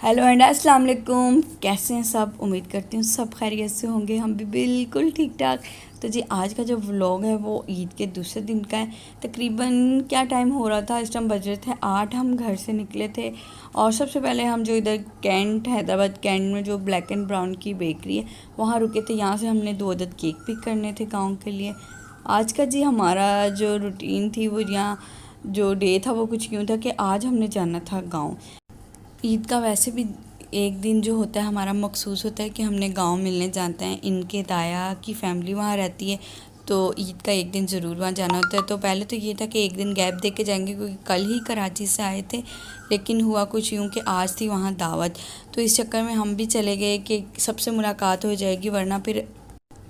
Hello and अस्सलाम वालेकुम। कैसे हैं सब? उम्मीद करती हूँ सब खैरियत से होंगे। हम भी बिल्कुल ठीक ठाक। तो जी आज का जो व्लॉग है वो ईद के दूसरे दिन का है। तकरीबन क्या टाइम हो रहा था, इस टाइम बज रहे थे 8। हम घर से निकले थे और सबसे पहले हम जो इधर कैंट, हैदराबाद कैंट में जो ब्लैक एंड ब्राउन की बेकरी है वहाँ रुके थे। यहाँ से हमने 2 अदद केक पिक करने थे गाँव के लिए। आज का जी हमारा जो रूटीन थी वो यहाँ जो डे था वो कुछ यूँ था कि आज हमने जाना था गाँव। ईद का वैसे भी एक दिन जो होता है हमारा मखसूस होता है कि हमने गांव मिलने जाते हैं। इनके दाया की फैमिली वहाँ रहती है, तो ईद का एक दिन ज़रूर वहाँ जाना होता है। तो पहले तो ये था कि एक दिन गैप दे के जाएंगे क्योंकि कल ही कराची से आए थे, लेकिन हुआ कुछ यूँ कि आज थी वहाँ दावत। तो इस चक्कर में हम भी चले गए कि सबसे मुलाकात हो जाएगी, वरना फिर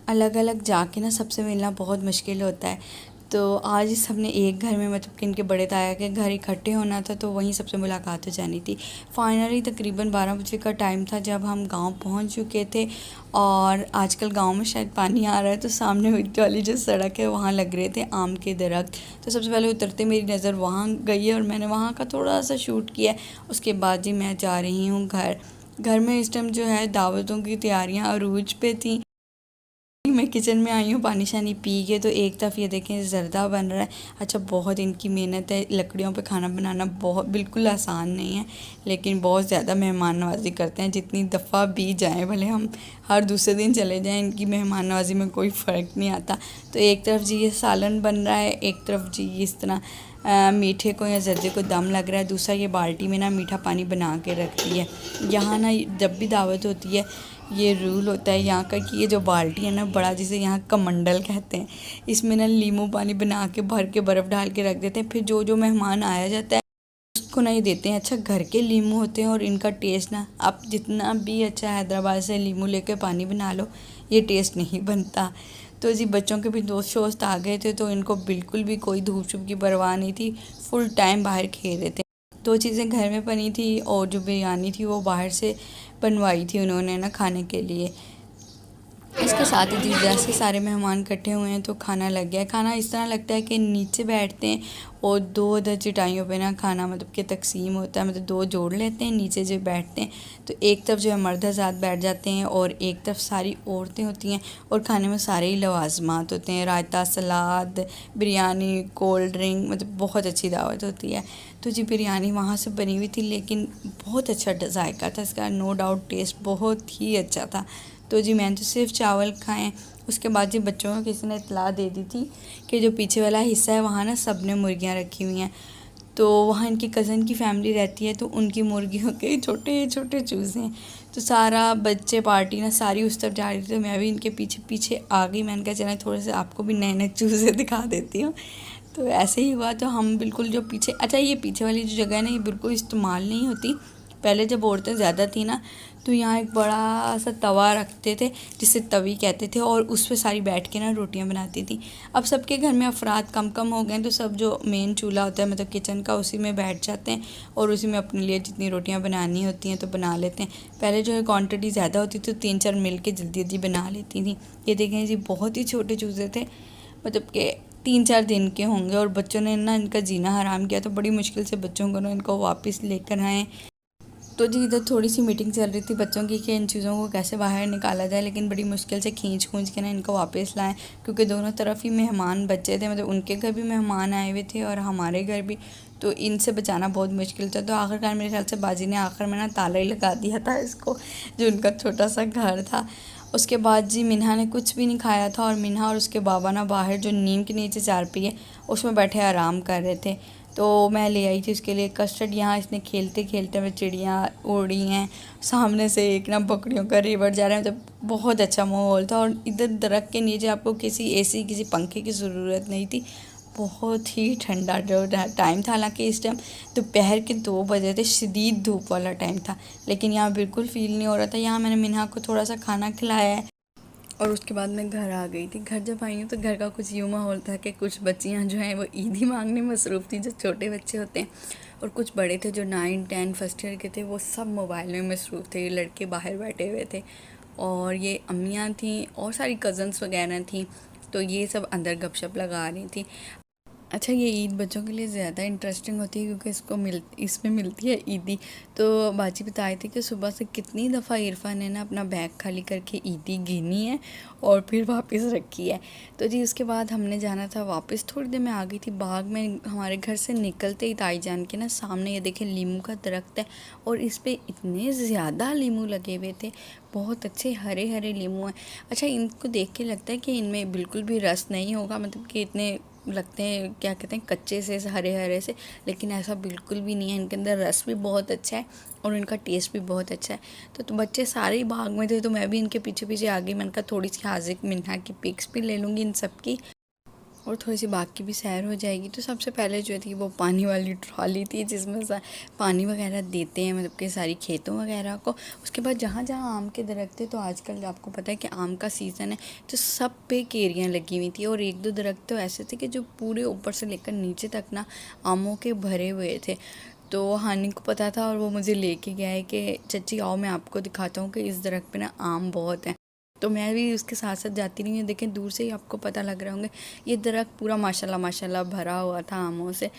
अलग अलग जाके ना सबसे मिलना बहुत मुश्किल होता है। तो आज सबने एक घर में, मतलब कि इनके बड़े ताया के घर इकट्ठे होना था, तो वहीं सबसे मुलाकात हो जानी थी। फाइनली तकरीबन 12 बजे का टाइम था जब हम गांव पहुंच चुके थे। और आजकल गांव में शायद पानी आ रहा है, तो सामने वाली जो सड़क है वहाँ लग रहे थे आम के दरख्त। तो सबसे पहले उतरते मेरी नज़र वहाँ गई है और मैंने वहाँ का थोड़ा सा शूट किया है। उसके बाद जी मैं जा रही हूँ घर। घर में इस टाइम जो है दावतों की तैयारियाँ अरूज पे थी। मैं किचन में आई हूँ पानी शानी पी के, तो एक तरफ ये देखें ज़र्दा बन रहा है। अच्छा, बहुत इनकी मेहनत है। लकड़ियों पे खाना बनाना बहुत बिल्कुल आसान नहीं है, लेकिन बहुत ज़्यादा मेहमान नवाज़ी करते हैं। जितनी दफ़ा भी जाएं, भले हम हर दूसरे दिन चले जाएं, इनकी मेहमान नवाज़ी में कोई फ़र्क नहीं आता। तो एक तरफ जी ये सालन बन रहा है, एक तरफ जी इस तरह मीठे को या जर्दे को दम लग रहा है। दूसरा ये बाल्टी में ना मीठा पानी बना के रखती है। यहाँ ना जब भी दावत होती है ये रूल होता है यहाँ का कि ये जो बाल्टी है ना बड़ा, जिसे यहाँ कमंडल कहते हैं, इसमें ना नींबू पानी बना के भर के बर्फ़ डाल के रख देते हैं। फिर जो जो मेहमान आया जाता है उसको ना ये देते हैं। अच्छा, घर के नींबू होते हैं और इनका टेस्ट ना, आप जितना भी अच्छा हैदराबाद से नींबू लेके पानी बना लो ये टेस्ट नहीं बनता। तो जी बच्चों के भी दोस्त शोस्त आ गए थे, तो इनको बिल्कुल भी कोई धूप छूप की परवाह नहीं थी। फुल टाइम बाहर खेल रहे थे। 2 चीज़ें घर में बनी थी और जो बिरयानी थी वो बाहर से बनवाई थी उन्होंने ना खाने के लिए। इसके साथ ही जैसे सारे मेहमान इकट्ठे हुए हैं तो खाना लग गया है। खाना इस तरह लगता है कि नीचे बैठते हैं और 2 अदर चटाइयों पे ना खाना मतलब कि तकसीम होता है, मतलब 2 जोड़ लेते हैं, नीचे जो बैठते हैं तो एक तरफ जो है मर्द हज़रात बैठ जाते हैं और एक तरफ सारी औरतें होती हैं। और खाने में सारे ही लवाजमात होते हैं, रायता, सलाद, बिरयानी, कोल्ड ड्रिंक, मतलब बहुत अच्छी दावत होती है। तो जी बिरयानी वहाँ से बनी हुई थी, लेकिन बहुत अच्छा जायका था इसका, नो डाउट टेस्ट बहुत ही अच्छा था। तो जी मैंने तो सिर्फ चावल खाएं। उसके बाद जी बच्चों को किसी ने इतला दे दी थी कि जो पीछे वाला हिस्सा है वहाँ ना सब ने मुर्गियाँ रखी हुई हैं। तो वहाँ इनकी कज़न की फैमिली रहती है, तो उनकी मुर्गियों के छोटे छोटे चूज़े हैं। तो सारा बच्चे पार्टी ना सारी उस तरफ जा रही थी, तो मैं भी इनके पीछे पीछे आ गई। मैंने कहा चलें थोड़े से आपको भी नए नए चूज़े दिखा देती हूँ। तो ऐसे ही हुआ। तो हम बिल्कुल जो पीछे, अच्छा ये पीछे वाली जो जगह है ना ये बिल्कुल इस्तेमाल नहीं होती। पहले जब औरतें ज़्यादा थी ना तो यहाँ एक बड़ा सा तवा रखते थे जिसे तवी कहते थे, और उस पर सारी बैठ के ना रोटियाँ बनाती थी। अब सबके घर में अफराद कम कम हो गए, तो सब जो मेन चूल्हा होता है मतलब किचन का उसी में बैठ जाते हैं और उसी में अपने लिए जितनी रोटियाँ बनानी होती हैं तो बना लेते हैं। पहले जो है क्वान्टिटी ज़्यादा होती थी तो 3-4 मिल के जल्दी जल्दी बना लेती थी। ये देखें जी बहुत ही छोटे चूज़े थे, मतलब कि 3-4 दिन के होंगे, और बच्चों ने ना इनका जीना हराम किया। तो बड़ी मुश्किल से बच्चों को ना इनको वापस लेकर आए। तो जी इधर थोड़ी सी मीटिंग चल रही थी बच्चों की कि इन चीज़ों को कैसे बाहर निकाला जाए, लेकिन बड़ी मुश्किल से खींच के ना इनको वापस लाएं, क्योंकि दोनों तरफ ही मेहमान बच्चे थे, मतलब उनके घर भी मेहमान आए हुए थे और हमारे घर भी। तो इनसे बचाना बहुत मुश्किल था। तो आखिरकार मेरे ख्याल से बाजी ने आखिर में ना ताला ही लगा दिया था इसको, जो उनका छोटा सा घर था। उसके बाद जी मिन्हा ने कुछ भी नहीं खाया था, और मिन्हा और उसके बाबा ना बाहर जो नीम के नीचे चारपाई है उसमें बैठे आराम कर रहे थे। तो मैं ले आई थी उसके लिए कस्टर्ड। यहाँ इसने खेलते खेलते में चिड़ियाँ उड़ी हैं। सामने से एक ना बकरियों का रिवर जा रहा है, मतलब बहुत अच्छा माहौल था। और इधर दरख्त के नीचे आपको किसी एसी किसी पंखे की ज़रूरत नहीं थी। बहुत ही ठंडा जो टाइम था, हालांकि इस टाइम दोपहर के 2 बजे थे, शदीद धूप वाला टाइम था, लेकिन यहाँ बिल्कुल फील नहीं हो रहा था। यहाँ मैंने मिन्हा को थोड़ा सा खाना खिलाया है और उसके बाद मैं घर आ गई थी। घर जब आई हूँ तो घर का कुछ यूँ माहौल था कि कुछ बच्चियाँ जो हैं वो ईदी मांगने में मसरूफ़ थी, जो छोटे बच्चे होते हैं, और कुछ बड़े थे जो 9-10 फर्स्ट ईयर के थे, वो सब मोबाइल में मसरूफ़ थे। लड़के बाहर बैठे हुए थे और ये अम्मियाँ थीं और सारी कज़न्स वगैरह थीं, तो ये सब अंदर गपशप लगा रही थी। अच्छा, ये ईद बच्चों के लिए ज़्यादा इंटरेस्टिंग होती है क्योंकि इसमें मिलती है ईदी। तो बाजी बताए थे कि सुबह से कितनी दफ़ा इरफान ने ना अपना बैग खाली करके ईदी गिनी है और फिर वापस रखी है। तो जी उसके बाद हमने जाना था वापस। थोड़ी देर में आ गई थी बाग में। हमारे घर से निकलते ही ताई जान के ना सामने ये देखें लीमू का दरख्त है और इस पे इतने ज़्यादा लीमू लगे हुए थे, बहुत अच्छे हरे हरे लीमू हैं। अच्छा, इनको देख के लगता है कि इनमें बिल्कुल भी रस नहीं होगा, मतलब कि इतने लगते हैं क्या कहते हैं कच्चे से हरे हरे से, लेकिन ऐसा बिल्कुल भी नहीं है। इनके अंदर रस भी बहुत अच्छा है और इनका टेस्ट भी बहुत अच्छा है। तो बच्चे सारे ही भाग में थे तो मैं भी इनके पीछे पीछे आ गई। मैंने कहा थोड़ी सी हाजिक मिन्हा की पिक्स भी ले लूँगी इन सब की और थोड़ी सी बाग की भी सैर हो जाएगी। तो सबसे पहले जो थी वो पानी वाली ट्रॉली थी जिसमें पानी वगैरह देते हैं, मतलब कि सारी खेतों वगैरह को। उसके बाद जहाँ जहाँ आम के दरख्त थे, तो आजकल आपको पता है कि आम का सीज़न है, तो सब पे केरियाँ लगी हुई थी और एक दो दरख्त तो ऐसे थे कि जो पूरे ऊपर से लेकर नीचे तक ना आमों के भरे हुए थे। तो हानि को पता था और वो मुझे लेके गया है कि चाची आओ मैं आपको दिखाता हूँ कि इस दरख्त पे ना आम बहुत हैं। तो मैं भी उसके साथ साथ जाती रही हूँ। देखें दूर से ही आपको पता लग रहा होंगे ये दरख्त पूरा माशाल्लाह माशाल्लाह भरा हुआ था आमों से।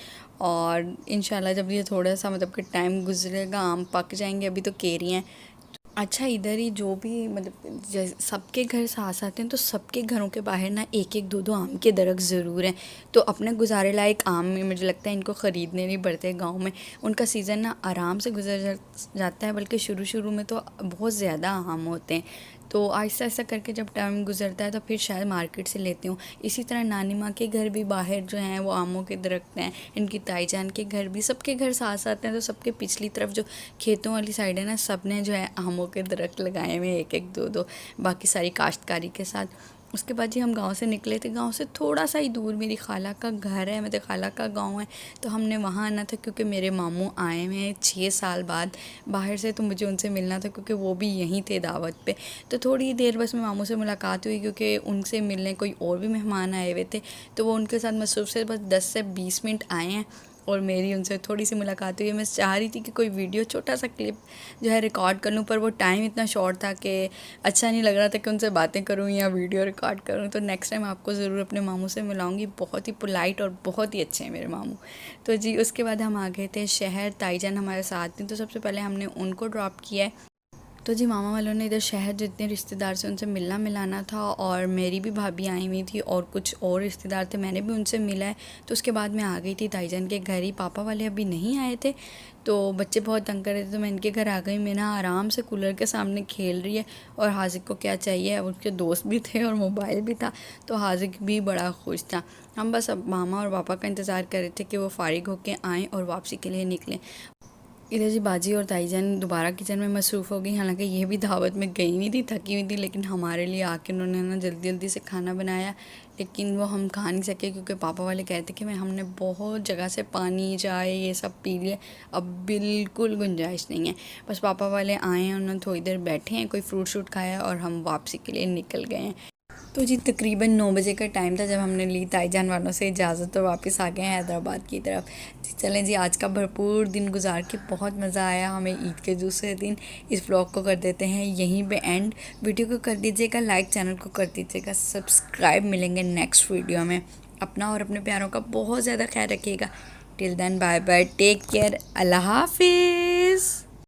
और इंशाल्लाह जब ये थोड़ा सा मतलब कि टाइम गुजरेगा आम पक जाएंगे, अभी तो केरियाँ हैं। अच्छा, इधर ही जो भी मतलब सबके घर साथ आते हैं तो सबके घरों के बाहर ना एक एक दो दो आम के दरख्त ज़रूर हैं। तो अपने गुजारे लायक आम में मुझे लगता है इनको ख़रीदने नहीं पड़ते गांव में। उनका सीज़न ना आराम से जाता है, बल्कि शुरू शुरू में तो बहुत ज़्यादा आम होते हैं। तो आहिस्ता आहिस्ता करके जब टाइम गुजरता है तो फिर शायद मार्केट से लेती हूँ। इसी तरह नानी माँ के घर भी बाहर जो हैं वो आमों के दरख्त हैं, इनकी ताई जान के घर भी, सबके घर साथ साथ हैं। तो सबके पिछली तरफ जो खेतों वाली साइड है ना, सब ने जो है आमों के दरख्त लगाए हुए एक एक दो दो, बाकी सारी काश्तकारी के साथ। उसके बाद जी हम गांव से निकले थे। गांव से थोड़ा सा ही दूर मेरी खाला का घर है, मतलब खाला का गांव है। तो हमने वहाँ आना था क्योंकि मेरे मामू आए हुए हैं 6 साल बाद बाहर से, तो मुझे उनसे मिलना था क्योंकि वो भी यहीं थे दावत पे। तो थोड़ी देर बस में मामू से मुलाकात हुई क्योंकि उनसे मिलने कोई और भी मेहमान आए हुए थे, तो वो उनके साथ मसरूफ़ से बस 10 से 20 मिनट आए हैं और मेरी उनसे थोड़ी सी मुलाकात हुई है। मैं चाह रही थी कि कोई वीडियो छोटा सा क्लिप जो है रिकॉर्ड कर लूँ, पर वो टाइम इतना शॉर्ट था कि अच्छा नहीं लग रहा था कि उनसे बातें करूँ या वीडियो रिकॉर्ड करूँ। तो नेक्स्ट टाइम आपको ज़रूर अपने मामू से मिलाऊंगी। बहुत ही पोलाइट और बहुत ही अच्छे हैं मेरे मामू। तो जी उसके बाद हम आ गए थे शहर। ताईजान हमारे साथ थी, तो सबसे पहले हमने उनको ड्रॉप किया है। तो जी मामा वालों ने इधर शहर जितने रिश्तेदार से उनसे मिलना मिलाना था और मेरी भी भाभी आई हुई थी और कुछ और रिश्तेदार थे, मैंने भी उनसे मिला है। तो उसके बाद मैं आ गई थी ताईजान के घर ही। पापा वाले अभी नहीं आए थे तो बच्चे बहुत तंग कर रहे थे, तो मैं इनके घर आ गई। मैं ना आराम से कूलर के सामने खेल रही है और हाजिक को क्या चाहिए, उसके दोस्त भी थे और मोबाइल भी था, तो हाजिक भी बड़ा खुश था। हम बस अब मामा और पापा का इंतज़ार कर रहे थे कि वो फारिग होके आएँ और वापसी के लिए निकलें। इधर जी बाजी और ताईजान दोबारा किचन में मसरूफ़ हो गई। हालांकि ये भी दावत में गई हुई थी, थकी हुई थी, लेकिन हमारे लिए आके उन्होंने ना जल्दी जल्दी से खाना बनाया। लेकिन वो हम खा नहीं सके क्योंकि पापा वाले कहते कि मैं हमने बहुत जगह से पानी चाय ये सब पी लिया, अब बिल्कुल गुंजाइश नहीं है। बस पापा वाले आए हैं, उन्होंने थोड़ी देर बैठे हैं, कोई फ्रूट शूट खाया और हम वापसी के लिए निकल गए हैं। तो जी तकरीबन 9 बजे का टाइम था जब हमने ली ताईजान वालों से इजाज़त और वापस आ गए हैं हैदराबाद की तरफ। जी चलें जी, आज का भरपूर दिन गुजार के बहुत मज़ा आया हमें। ईद के दूसरे दिन इस व्लॉग को कर देते हैं यहीं पे एंड। वीडियो को कर दीजिएगा लाइक, चैनल को कर दीजिएगा सब्सक्राइब। मिलेंगे नेक्स्ट वीडियो में। अपना और अपने प्यारों का बहुत ज़्यादा ख्याल रखिएगा। Till then bye bye, take care, अल्लाह हाफिज़।